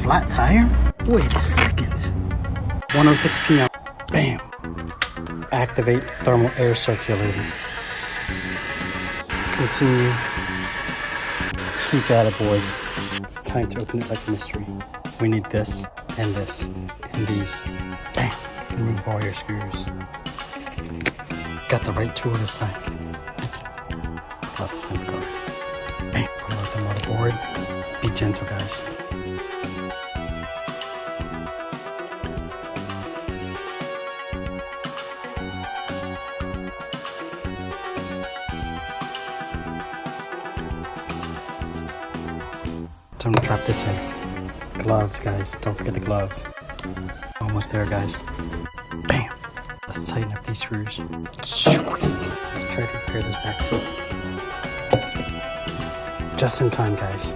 flat tire? Wait a second. 1:06 p.m. Bam. Activate thermal air circulator. Continue. Keep at it, boys. It's time to open it like a mystery. We need this, and these. Bam. Remove all your screws. Got the right tool this time. Pull out the SIM card. Bam. Pull out the motherboard. Be gentle, guys. Time to drop this in. Gloves, guys. Don't forget the gloves. Almost there, guys. Bam. Let's tighten up these screws. Let's try to repair this back too. Just in time, guys.